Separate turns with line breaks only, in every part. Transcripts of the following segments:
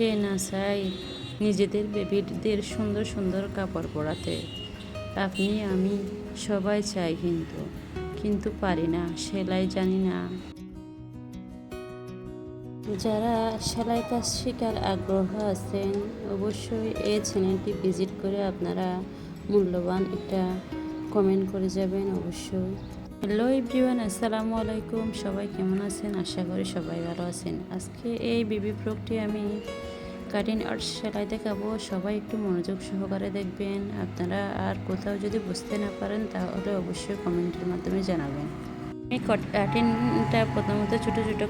কে না চায় নিজেদের বেবিদের সুন্দর সুন্দর কাপড় পরাতে? আপনি আমি সবাই চাই, কিন্তু পারি না, সেলাই জানি না। যারা সেলাই কাজ শেখার আগ্রহ আছেন অবশ্যই এই চ্যানেলটি ভিজিট করে আপনারা মূল্যবান একটা কমেন্ট করে যাবেন অবশ্যই। হ্যালো এভরিওয়ান, আসসালামু আলাইকুম। সবাই কেমন আছেন? আশা করি সবাই ভালো আছেন। আজকে এই বেবি ফ্রকটি আমি কাটিং আর্ট সেলাই দেখাবো, সবাই একটু মনোযোগ সহকারে দেখবেন। আপনারা আর কোথাও যদি বুঝতে না পারেন তাহলে অবশ্যই কমেন্টের মাধ্যমে জানাবেন। আমি কাটিংটা প্রথমত ছোটো ছোটো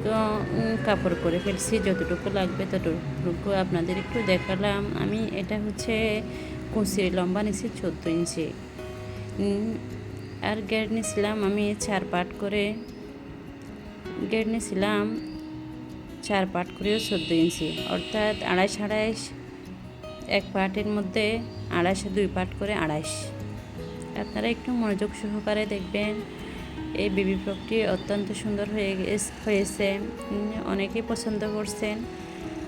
কাপড় করে ফেলছি, যতটুকু লাগবে ততটুকু আপনাদের একটু দেখালাম। আমি এটা হচ্ছে কুচির লম্বা নিচ্ছি 14 ইঞ্চি, আর গেট নিয়েছিলাম আমি 4 পার্ট করে, গেট নিয়েছিলাম 4 পার্ট করেও 14 ইঞ্চি, অর্থাৎ 28 এক পার্টের মধ্যে 28 2 পার্ট করে 28। আপনারা একটু মনোযোগ সহকারে দেখবেন। এই বেবি ফ্রকটি অত্যন্ত সুন্দর হয়েছে, অনেকেই পছন্দ করছেন।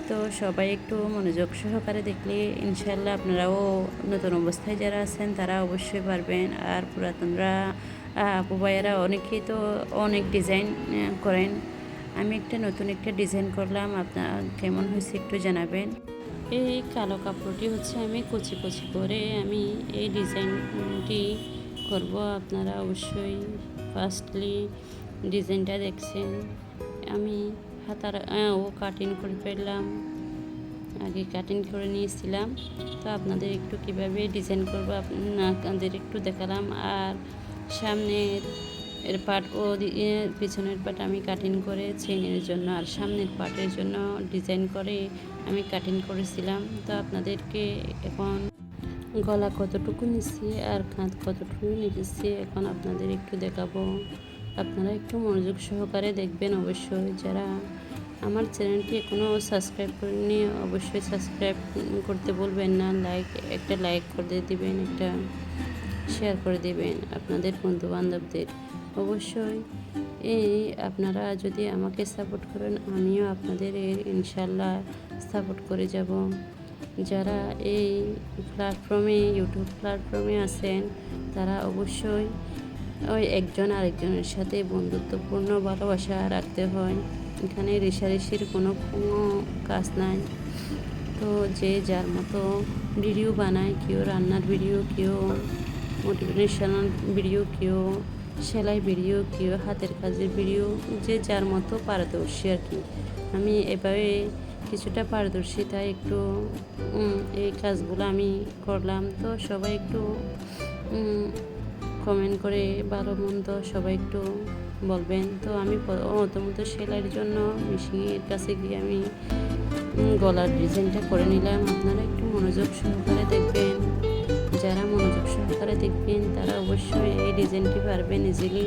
তো সবাই একটু মনোযোগ সহকারে দেখলে ইনশাল্লাহ আপনারাও নতুন অবস্থায় যারা আছেন তারা অবশ্যই পারবেন। আর পুরাতনরা আপু ভাইয়েরা অনেকেই তো অনেক ডিজাইন করেন। আমি নতুন একটা ডিজাইন করলাম, আপনার কেমন হয়েছে একটু জানাবেন। এই কালো কাপড়টি হচ্ছে আমি কুচি কুচি করে আমি এই ডিজাইনটি করব। আপনারা অবশ্যই ফার্স্টলি ডিজাইনটা দেখছেন। আমি হাতার কাটিং করে ফেললাম, আগে কাটিং করে নিয়েছিলাম। তো আপনাদের একটু কীভাবে ডিজাইন করবো আপনাদের একটু দেখালাম। আর সামনের পার্ট ও পিছনের পার্ট আমি কাটিং করে চেনের জন্য আর সামনের পার্টের জন্য ডিজাইন করে আমি কাটিং করেছিলাম। তো আপনাদেরকে এখন গলা কতটুকু নিচ্ছি আর কাঁধ কতটুকু নিচ্ছি এখন আপনাদের একটু দেখাবো। আপনারা একটু মনোযোগ সহকারে দেখবেন অবশ্যই। যারা আমার চ্যানেলটি এখনও সাবস্ক্রাইব করেননি অবশ্যই সাবস্ক্রাইব করতে বলবেন না। একটা লাইক করে দিবেন, একটা শেয়ার করে দিবেন আপনাদের বন্ধুবান্ধবদের। অবশ্যই আপনারা যদি আমাকে সাপোর্ট করেন আমিও আপনাদের ইনশাল্লাহ সাপোর্ট করে যাব। যারা এই প্ল্যাটফর্মে ইউটিউব প্ল্যাটফর্মে আছেন তারা অবশ্যই একজন আরেকজনের সাথে বন্ধুত্বপূর্ণ ভালোবাসা রাখতে হয়। এখানে রেষারেষির কোনো কাজ নাই। তো যে যার মতো ভিডিও বানায়, কেউ রান্নার ভিডিও, কেউ মোটিভেশনাল ভিডিও, কেউ সেলাই ভিডিও, কেউ হাতের কাজের ভিডিও, যে যার মতো পারদর্শী আর কি। আমি এভাবে কিছুটা পারদর্শী, তাই একটু এই কাজগুলো আমি করলাম। তো সবাই একটু কমেন্ট করে ভালো মন্দ সবাই একটু বলবেন। তো আমি প্রথমত সেলাইয়ের জন্য মেশিনের কাছে গিয়ে আমি গলার ডিজাইনটা করে নিলাম। আপনারা একটু মনোযোগ সহকারে দেখবেন। যারা মনোযোগ সহকারে দেখবেন তারা অবশ্যই এই ডিজাইনটি পারবেন ইজিলি।